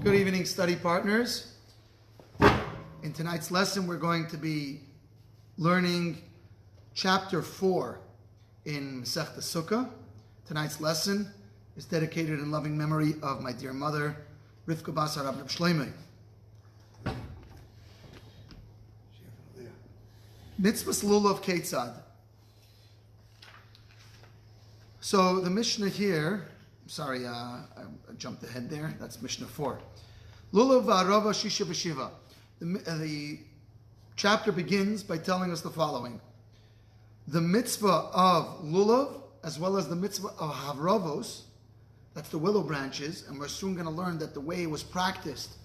Good evening, study partners. In tonight's lesson, we're going to be learning chapter 4 in Mishnah Sukkah. Tonight's lesson is dedicated in loving memory of my dear mother, Rivka Bas Harab Reb Shloimeh. Mitzvahs Lulav Ketzad. So the Mishnah here, sorry, I jumped ahead there. That's Mishnah 4. Lulav v'arava shisha v'shiva. The chapter begins by telling us the following. The mitzvah of lulav, as well as the mitzvah of havravos, that's the willow branches, and we're soon going to learn that the way it was practiced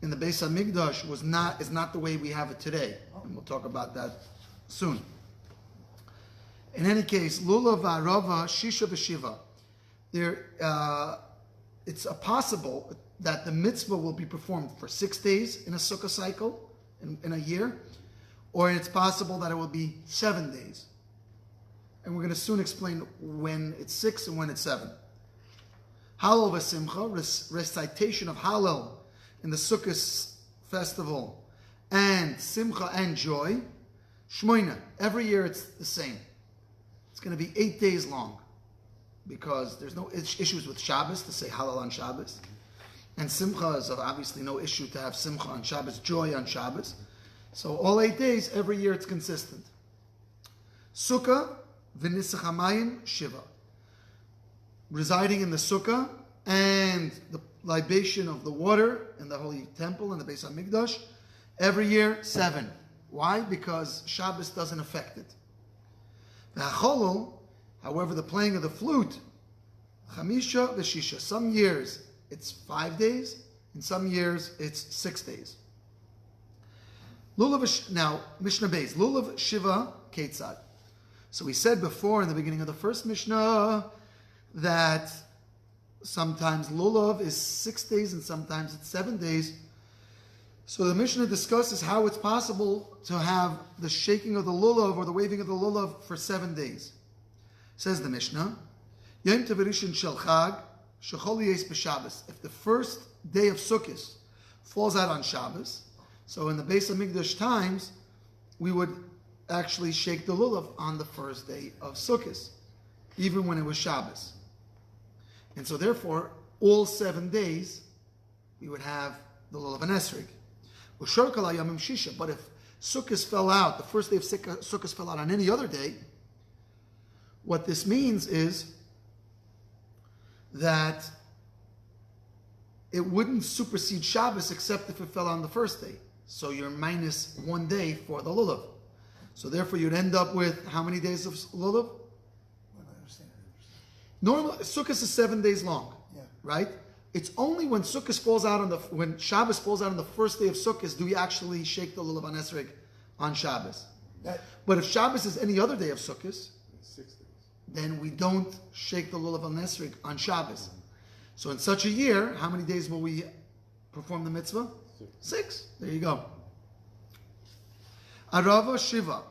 in the Beis HaMikdash is not the way we have it today. And we'll talk about that soon. In any case, lulav v'arava shisha v'shiva. It's possible that the mitzvah will be performed for 6 days in a sukkah cycle, in a year, or it's possible that it will be 7 days. And we're going to soon explain when it's 6 and when it's 7. Hallel v'simcha, recitation of Hallel in the Sukkot festival, and simcha and joy. Shmoina, every year it's the same. It's going to be 8 days long, because there's no issues with Shabbos to say Hallel on Shabbos. And Simcha is obviously no issue to have Simcha on Shabbos, joy on Shabbos. So all 8 days, every year it's consistent. Sukkah, v'nisach hamayim, shiva. Residing in the Sukkah and the libation of the water in the Holy Temple and the Beis HaMikdash, every year, 7. Why? Because Shabbos doesn't affect it. V'hacholol, however, the playing of the flute, chamisha v'shisha. Some years it's 5 days, in some years it's 6 days. Lulav, now Mishnah Beis, Lulav Shiva Ketzad. So we said before in the beginning of the first Mishnah that sometimes Lulav is 6 days and sometimes it's 7 days. So the Mishnah discusses how it's possible to have the shaking of the Lulav or the waving of the Lulav for 7 days. Says the Mishnah, Yom Tov Rishon Shel Chag, Shechol Yes B'Shabbos. If the first day of Sukkot falls out on Shabbos, so in the Beis HaMikdash times, we would actually shake the Lulav on the first day of Sukkot, even when it was Shabbos. And so therefore, all 7 days, we would have the Lulav and Esrig. But if Sukkot fell out, the first day of Sukkot fell out on any other day, what this means is that it wouldn't supersede Shabbos except if it fell on the first day. So you're minus 1 day for the Lulav. So therefore you'd end up with how many days of Lulav? I understand. Normally, Sukkot is 7 days long, right? It's only when Sukkot falls out when Shabbos falls out on the first day of Sukkot do we actually shake the Lulav on Esrog on Shabbos. But if Shabbos is any other day of Sukkot, 6 days. Then we don't shake the Lulav on Esrog on Shabbos. So in such a year, how many days will we perform the mitzvah? 6. There you go. Arava Shiva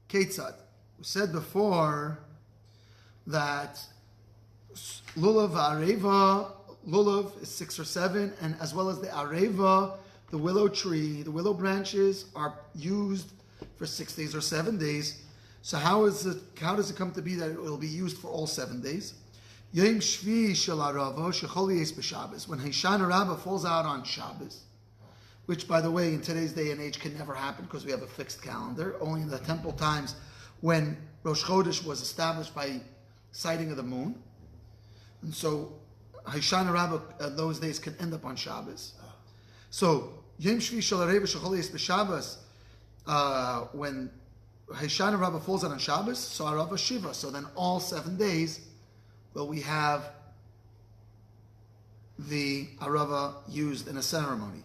Ketzad. We said before that Lulav Areva, Lulav is 6 or 7, and as well as the Areva, the willow tree, the willow branches are used for 6 days or 7 days. So how does it come to be that it will be used for all 7 days? Yom Shvi Shel Arava Shechol Yes B'Shabbos. When Hoshana Rabbah falls out on Shabbos, which, by the way, in today's day and age can never happen because we have a fixed calendar. Only in the temple times when Rosh Chodesh was established by sighting of the moon. And so Hoshana Rabbah those days can end up on Shabbos. So Yom Shvi Shel Arava Shechol Yes B'Shabbos, when Hoshana Rabbah falls out on Shabbos, so Arava Shiva. So then all 7 days will we have the Arava used in a ceremony.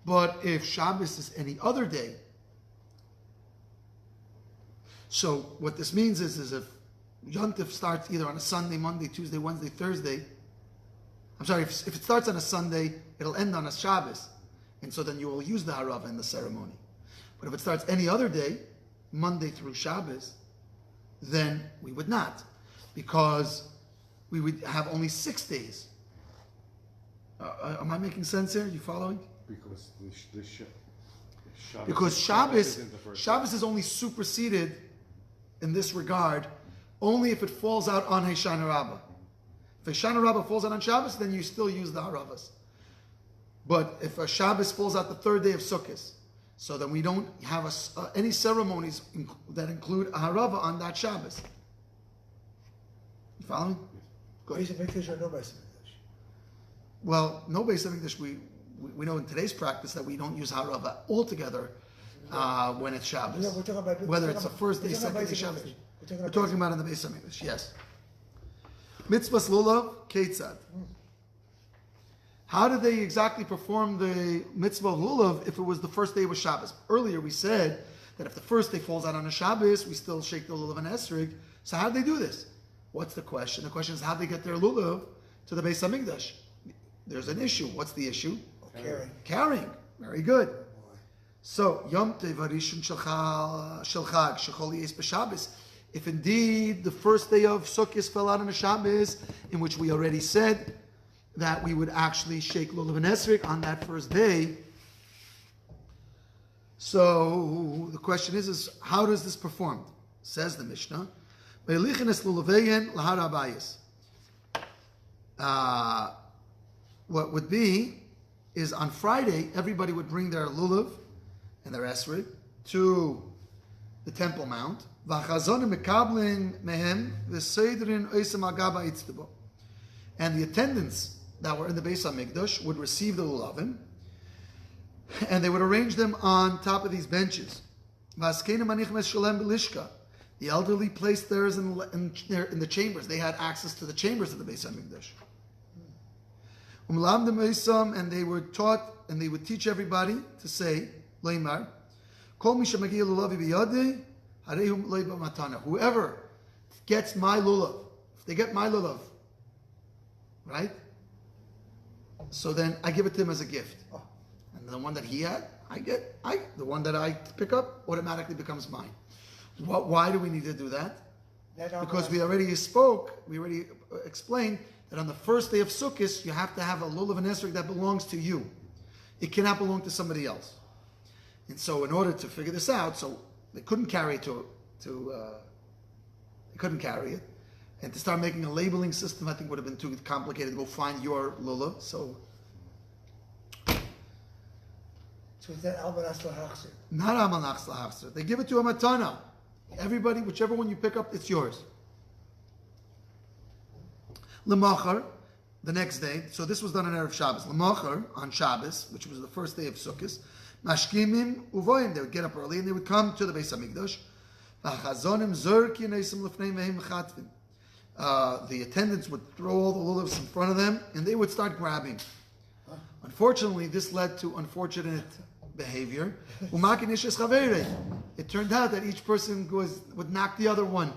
But if Shabbos is any other day, so what this means is if Yontif starts either on a Sunday, Monday, Tuesday, Wednesday, Thursday, if it starts on a Sunday, it'll end on a Shabbos. And so then you will use the Arava in the ceremony. But if it starts any other day, Monday through Shabbos, then we would not, because we would have only 6 days Am I making sense here? You following? Because the Shabbos. Because Shabbos is only superseded in this regard only if it falls out on Hoshana Rabbah. If Hoshana Rabbah falls out on Shabbos, then you still use the Haravas. But if a Shabbos falls out the third day of Sukkot, so then we don't have any ceremonies that include a Harava on that Shabbos. You follow me? Beis Hamikdash or no Beis Hamikdash? Well, no Beis Hamikdash. We know in today's practice that we don't use Harava altogether when it's Shabbos. We're talking about, Whether it's the first day, second day Shabbos. We're talking about in the Beis Hamikdash, yes. Mitzvahs Lulav, Ketzad. How did they exactly perform the mitzvah of lulav if it was the first day of Shabbos? Earlier we said that if the first day falls out on a Shabbos, we still shake the lulav and esrog. So how did they do this? What's the question? The question is how did they get their lulav to the Beis Hamikdash? There's an issue. What's the issue? Carrying. Very good. So Yom Tov Harishon Shel Chag Shechol Yis B'Shabbos. If indeed the first day of Sukkot fell out on a Shabbos, in which we already said that we would actually shake lulav and esrog on that first day. So the question is how does this perform? Says the Mishnah, what would be is on Friday everybody would bring their lulav and their esrog to the Temple Mount. And the attendants that were in the Beis Hamikdash would receive the lulavim, and they would arrange them on top of these benches. The elderly placed theirs in the chambers. They had access to the chambers of the Beis Hamikdash. And they were taught, and they would teach everybody to say, Leimar, whoever gets my lulav, if they get my lulav, right? So then I give it to him as a gift. And the one that he had, the one that I pick up automatically becomes mine. Why do we need to do that? Because we already explained that on the first day of Sukkot, you have to have a lulav and esrog that belongs to you. It cannot belong to somebody else. And so in order to figure this out, so they couldn't carry it they couldn't carry it. And to start making a labeling system, I think would have been too complicated to go find your lulav. So it's that almanas lahachzir. Not almanas lahachzir. They give it to a matana. Everybody, whichever one you pick up, it's yours. Lemachar, the next day. So this was done on Erev Shabbos. Lemachar, on Shabbos, which was the first day of Sukkot. Mashkimim uvoyim. They would get up early and they would come to the Beis Hamikdash. V'chazonim zurkin eisim lefnei v'hem chatvin. The attendants would throw all the lulavs in front of them, and they would start grabbing. Unfortunately, this led to unfortunate behavior. It turned out that each person would knock the other one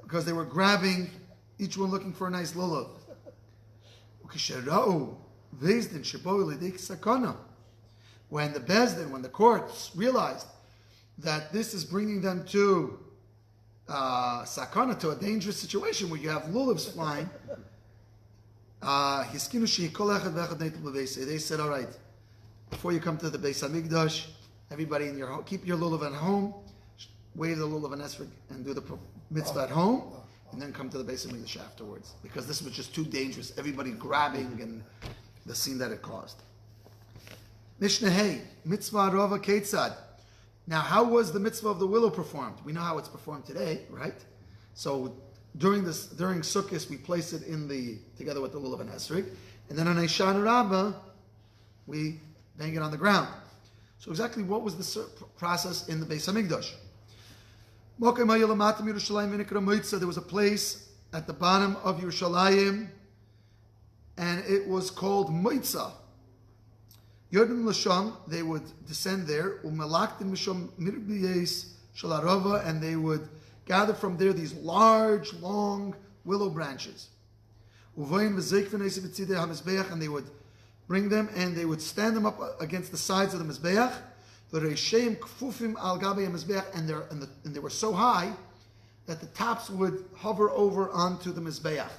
because they were grabbing, each one looking for a nice lulav. When the Bezdin, when the courts realized that this is bringing them to sakana, to a dangerous situation where you have lulavs flying, they said, all right, before you come to the Beis Hamikdash, everybody in your home, keep your lulav at home, wave the lulav and esrog, and do the mitzvah at home, and then come to the Beis Hamikdash afterwards, because this was just too dangerous. Everybody grabbing and the scene that it caused. Mishnah Hey, mitzvah rova ketzad. Now, how was the mitzvah of the willow performed? We know how it's performed today, right? So during Sukkot, we place it together with the lulav and esrog, and then on Hoshana Rabbah, we bang it on the ground. So exactly what was the process in the Beis Hamikdash? There was a place at the bottom of Yerushalayim, and it was called Moitza. Yodin Lasham, they would descend there, and they would gather from there these large, long willow branches. And they would bring them and they would stand them up against the sides of the Mizbeach. And they were so high that the tops would hover over onto the Mizbeach.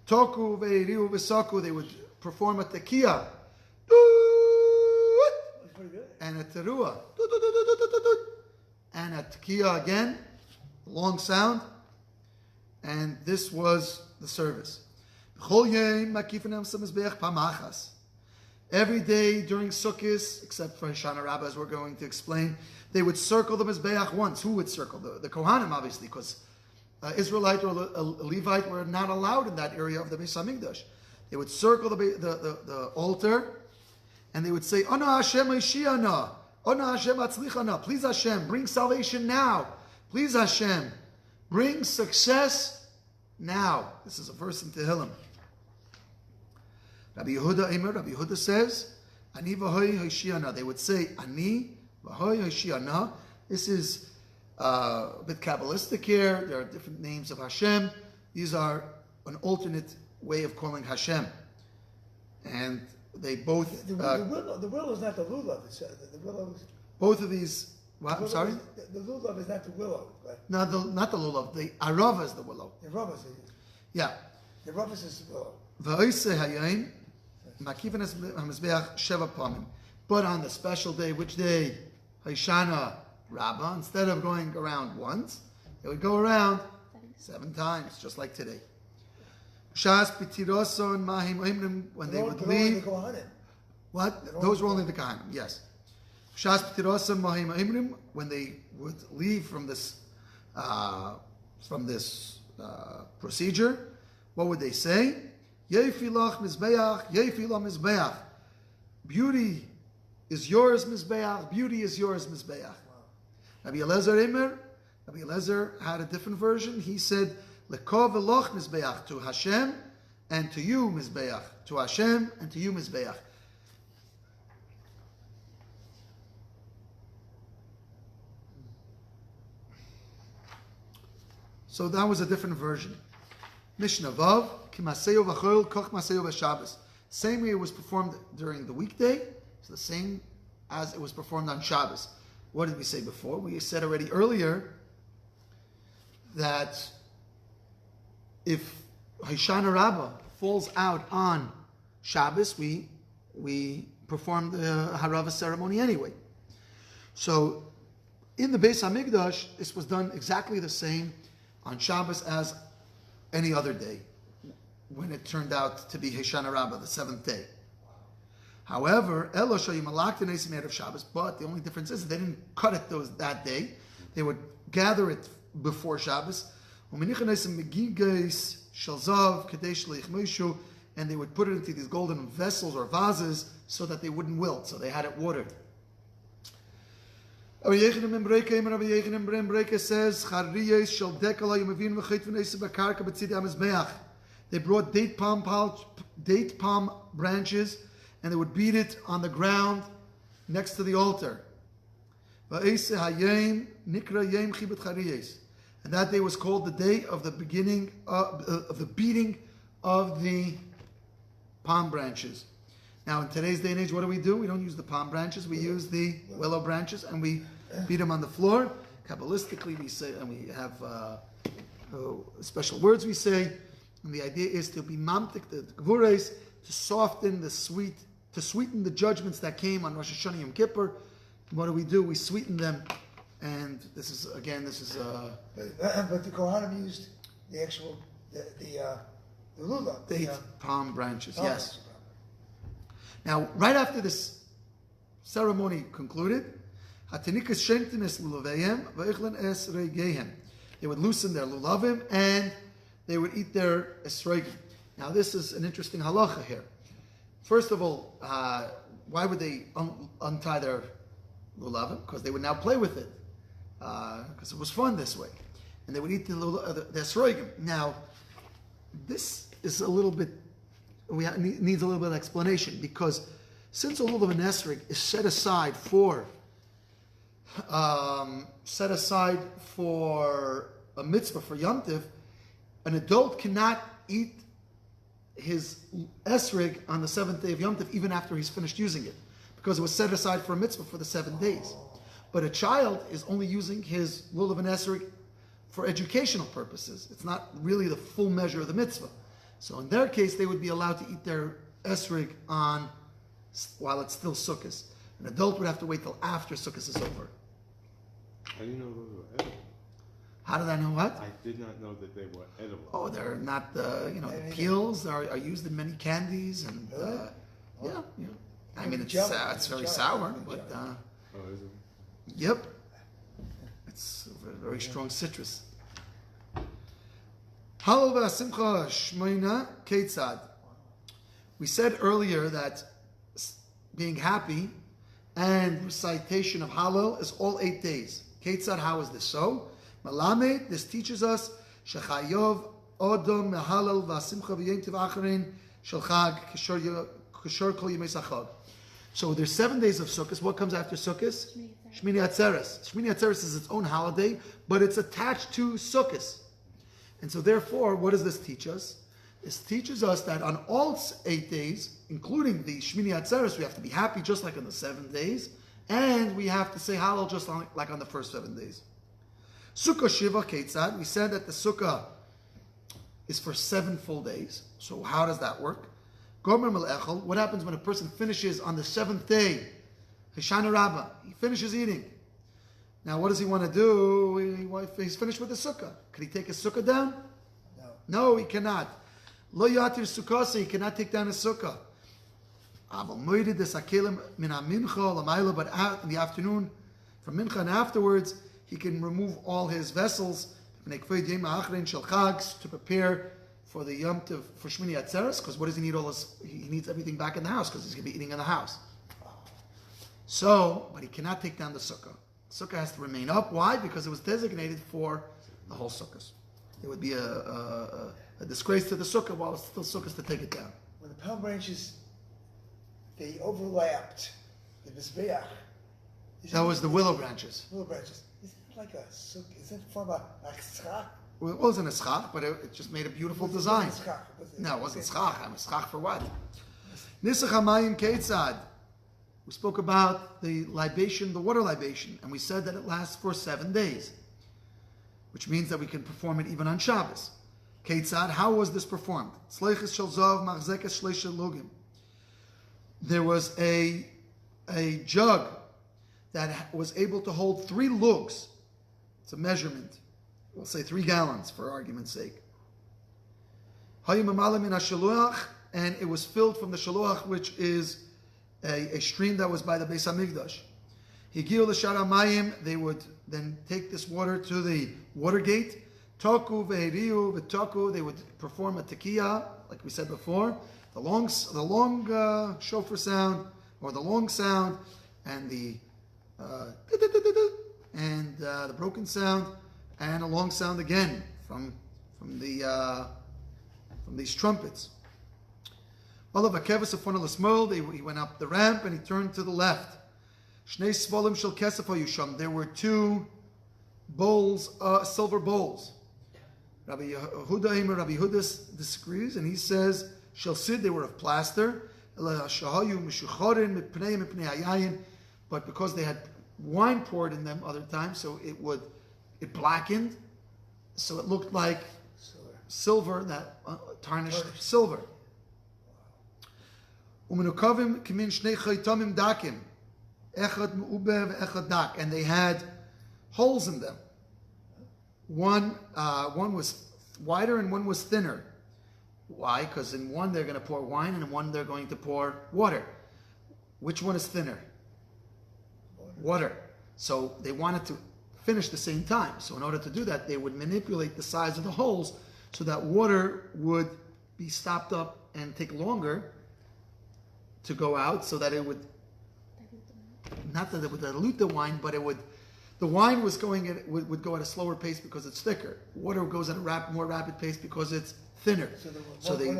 Toku ve'iriu v'saku, they would perform a tekiah. That's pretty good. And a teruah. And a tekiah again, long sound. And this was the service. Every day during Sukkot, except for Hoshana Rabbah, as we're going to explain, they would circle the Mizbeach once. Who would circle? The Kohanim, obviously, because Israelite or a Levite were not allowed in that area of the Beis HaMikdash. They would circle the altar, and they would say, Ona Hashem Ishiana, Ona Hashem Atzlichana, please Hashem, bring salvation now. Please Hashem, bring success now. This is a verse in Tehillim. Rabbi Yehuda says, Ani v'hoi Hoshiana. They would say, Ani v'hoi Hoshiana. This is a bit Kabbalistic here. There are different names of Hashem. These are an alternate way of calling Hashem. And they both... The willow is not the lulav. The willow is... Both of these... What? I'm sorry? The lulav is not the willow. Right? No, not the lulav. The arava is the willow. The rubber is Yeah. the rubber is the willow. V'oiseh hayayim, makivin ha-mizbeach sheva pamim. But on the special day, which day? Hoshana Rabbah. Instead of going around once, they would go around 7 times, just like today. Shas pitiroson mahim oimrim, when they would leave. The Kohanim. What? Those were only the Kohanim, yes. Shas pitiroson mahim oimrim, when they would leave from this procedure, what would they say? Yefilach mizbeach, yefila mizbeach. Beauty is yours, mizbeach. Beauty is yours, mizbeach. Rabbi Eliezer had a different version. He said, Lekov eloch mizbeach, to Hashem and to you, mizbeach. To Hashem and to you, mizbeach. So that was a different version. Mishnah Vav, Kimaseo v'chol, koch maseo v'Shabbos. Same way it was performed during the weekday, it's the same as it was performed on Shabbos. What did we say before? We said already earlier that if Hoshana Rabbah falls out on Shabbos, we perform the Harava ceremony anyway. So in the Beis HaMikdash, this was done exactly the same on Shabbos as any other day, when it turned out to be Hoshana Rabbah, the 7th day. However, Elo Shayim Malak Nesim Erev Shabbos, but the only difference is they didn't cut it that day. They would gather it before Shabbos, and they would put it into these golden vessels or vases so that they wouldn't wilt, so they had it watered. Rabbi Yechanan says, they brought date palm branches, and they would beat it on the ground next to the altar. And that day was called the day of the beginning of the beating of the palm branches. Now, in today's day and age, what do? We don't use the palm branches. We use the willow branches, and we beat them on the floor. Kabbalistically, we say, and we have special words we say, and the idea is to be mamtik, the gvures, to soften the to sweeten the judgments that came on Rosh Hashanah Yom Kippur. What do? We sweeten them, and this is. But the Kohanim used the actual the lulav, date palm branches. Yes. Now, right after this ceremony concluded, they would loosen their lulavim and they would eat their esrogim. Now, this is an interesting halacha here. First of all, why would they untie their lulavim? Because they would now play with it, because it was fun this way, and they would eat the esrogim. Now, this is a little bit. Needs a little bit of explanation, because since a lulav and esrog is set aside for a mitzvah for Yom Tiv, an adult cannot eat his esrog on the 7th day of Yom Tiv even after he's finished using it, because it was set aside for a mitzvah for the 7 days. But a child is only using his lulav and esrog for educational purposes. It's not really the full measure of the mitzvah. So in their case, they would be allowed to eat their esrig on while it's still Sukkot. An adult would have to wait till after Sukkot is over. I didn't know those were edible. How did I know what? I did not know that they were edible. Oh, they're not the peels are used in many candies and yeah. I mean, it's very sour, but Oh, is it? yep, it's a very strong citrus. Halal simcha shmoina ketzad. We said earlier that being happy and recitation of Hallel is all 8 days. Ketzad, how is this so? Malamed, this teaches us shechayov odom mehalal v'asimcha v'yom tov acharin shel chag kishor kol yemei sachag. So there's 7 days of Sukkot. What comes after Sukkot? Shmini Atzeres. Shmini Atzeres is its own holiday, but it's attached to Sukkot. And so therefore, what does this teach us? This teaches us that on all 8 days, including the Shmini Atzeres, we have to be happy just like on the 7 days, and we have to say Hallel just like on the first 7 days. Sukkah Shiva Ketzad, we said that the Sukkah is for 7 full days. So how does that work? Gomer Melechel, what happens when a person finishes on the 7th day? Hishana Rabbah, he finishes eating. Now what does he want to do? He's finished with the Sukkah. Could he take his Sukkah down? No, he cannot. Lo yatir Sukkah, so he cannot take down his Sukkah. But out in the afternoon, from Mincha and afterwards, he can remove all his vessels to prepare for the Yom Tov, for Shmini Atzeres, because what does he need he needs everything back in the house, because he's going to be eating in the house. So, but he cannot take down the Sukkah. Sukkah has to remain up. Why? Because it was designated for the whole Sukkah. It would be a disgrace to the Sukkah while it's still Sukkah to take it down. When the palm branches, they overlapped the Mizbeach. That was the willow branches. Willow branches. Isn't it like a Sukkah? Is it from a schach? Well, it wasn't a schach, but it just made a beautiful design. No, it wasn't schach. I'm a schach for what? Nisach hamayim ketzad. We spoke about the libation, the water libation, and we said that it lasts for 7 days, which means that we can perform it even on Shabbos. Ketzad, how was this performed? There was a jug that was able to hold 3 lugs. It's a measurement. We'll say 3 gallons for argument's sake. And it was filled from the shaluach, which is a stream that was by the Beis Hamikdash. Higiu l'shar hamayim, they would then take this water to the water gate. Toku ve'eriu v'toku, they would perform a tekiah, like we said before, the long shofar sound, or the long sound, and the broken sound, and a long sound again from these trumpets. He went up the ramp and he turned to the left. There were 2 bowls, silver bowls. Rabbi Yehuda disagrees and he says, they were of plaster, but because they had wine poured in them other times, so it blackened, so it looked like silver, that tarnished silver. And they had holes in them. One was wider and one was thinner. Why? Because in one they're going to pour wine and in one they're going to pour water. Which one is thinner? Water. So they wanted to finish the same time. So in order to do that, they would manipulate the size of the holes so that water would be stopped up and take longer to go out, so that it would, not that it would dilute the wine, but the wine was would go at a slower pace because it's thicker. Water goes at a more rapid pace because it's thinner. So they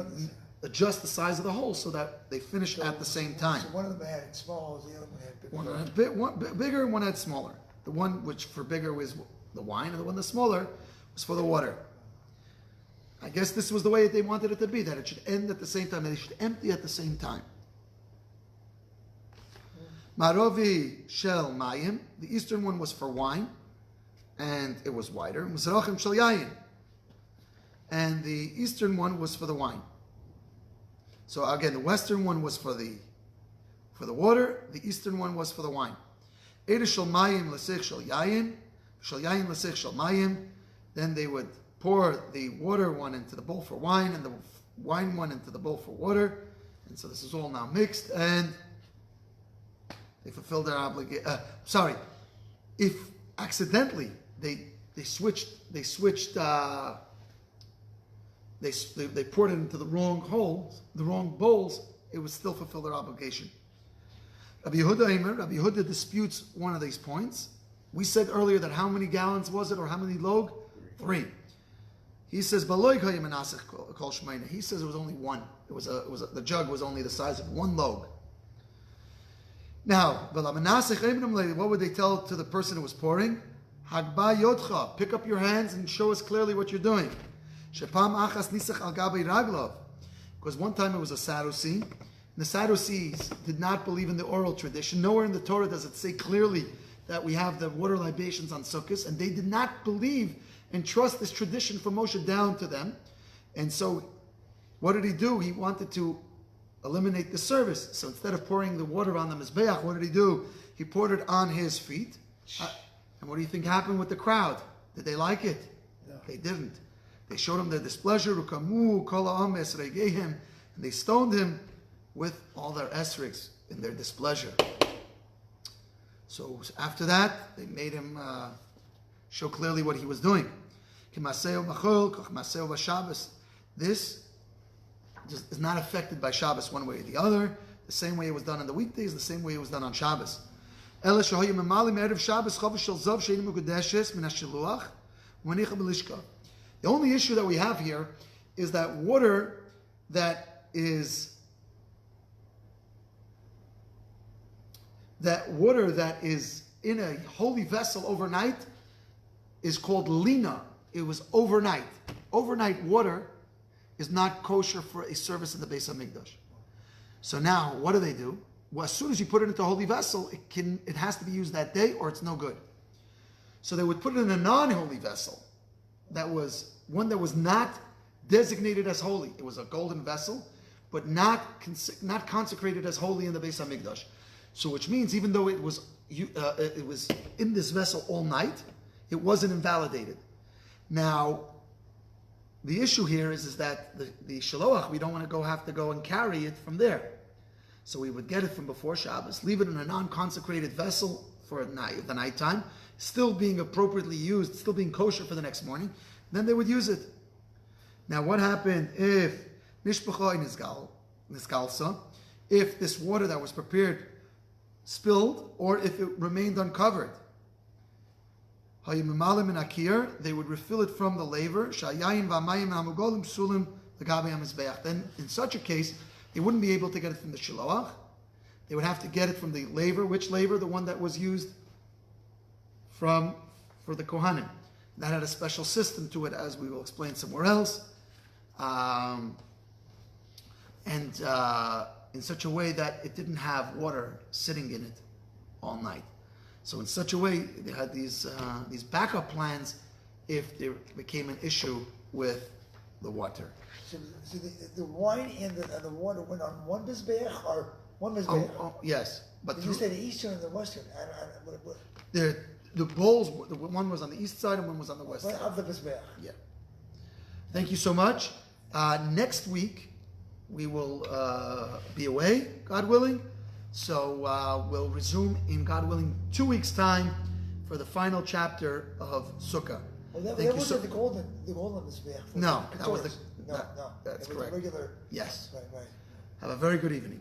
adjust the size of the hole so that they finish at the same time. So one of them had small, the other one had bigger. One had one bigger and one had smaller. The one which for bigger was the wine, and the one that's smaller was for the water. I guess this was the way they wanted it to be, that it should end at the same time, that they should empty at the same time. Marovi shel mayim, the eastern one was for wine, and it was wider. Mizrachim shel yayin, and the eastern one was for the wine. So again, the western one was for the water, the eastern one was for the wine. Then they would pour the water one into the bowl for wine and the wine one into the bowl for water. And so this is all now mixed, and they fulfilled their obligation. If accidentally they poured it into the wrong holes, the wrong bowls, it would still fulfill their obligation. Rabbi Yehuda disputes one of these points. We said earlier that how many gallons was it, or how many log? 3. He says He says it was only 1. The jug was only the size of 1 log. Now, what would they tell to the person who was pouring? Hagba yodcha, pick up your hands and show us clearly what you're doing. Because one time it was a Sadducee. The Sadducees did not believe in the oral tradition. Nowhere in the Torah does it say clearly that we have the water libations on Sukkot, and they did not believe and trust this tradition from Moshe down to them. And so, what did he do? He wanted to eliminate the service. So instead of pouring the water on the Mizbeach, what did he do? He poured it on his feet. And what do you think happened with the crowd? Did they like it? No. They didn't. They showed him their displeasure. And they stoned him with all their esrigs in their displeasure. So after that, they made him show clearly what he was doing. This is not affected by Shabbos one way or the other. The same way it was done on the weekdays, the same way it was done on Shabbos. The only issue that we have here is that water that is in a holy vessel overnight is called lina. It was overnight. Overnight water is not kosher for a service in the Beis HaMikdash. So now, what do? Well, as soon as you put it into a holy vessel, it has to be used that day, or it's no good. So they would put it in a non-holy vessel. That was one that was not designated as holy. It was a golden vessel, but not consecrated as holy in the Beis HaMikdash. So, which means even though it was in this vessel all night, it wasn't invalidated. Now, the issue here is that the shaloach, we don't want to have to go and carry it from there. So we would get it from before Shabbos, leave it in a non-consecrated vessel for the nighttime, still being appropriately used, still being kosher for the next morning. Then they would use it. Now, what happened if nishpacha nisgalsa, if this water that was prepared spilled, or if it remained uncovered? They would refill it from the laver. Then, in such a case, they wouldn't be able to get it from the shiloach. They would have to get it from the laver. Which laver? The one that was used for the Kohanim. That had a special system to it, as we will explain somewhere else. In such a way that it didn't have water sitting in it all night. So in such a way, they had these backup plans if there became an issue with the water. So the wine and the water went on one mizbeach or one mizbeach? Yes, but you said the eastern and the western. The bowls. One was on the east side and one was on the west side Of the mizbeach. Yeah. Thank you so much. Next week we will be away, God willing. So we'll resume in, God willing, 2 weeks' time for the final chapter of Sukkah. Well, that wasn't the golden mizbeach. No, that was No. That's it was correct. A regular. Yes. Right. Have a very good evening.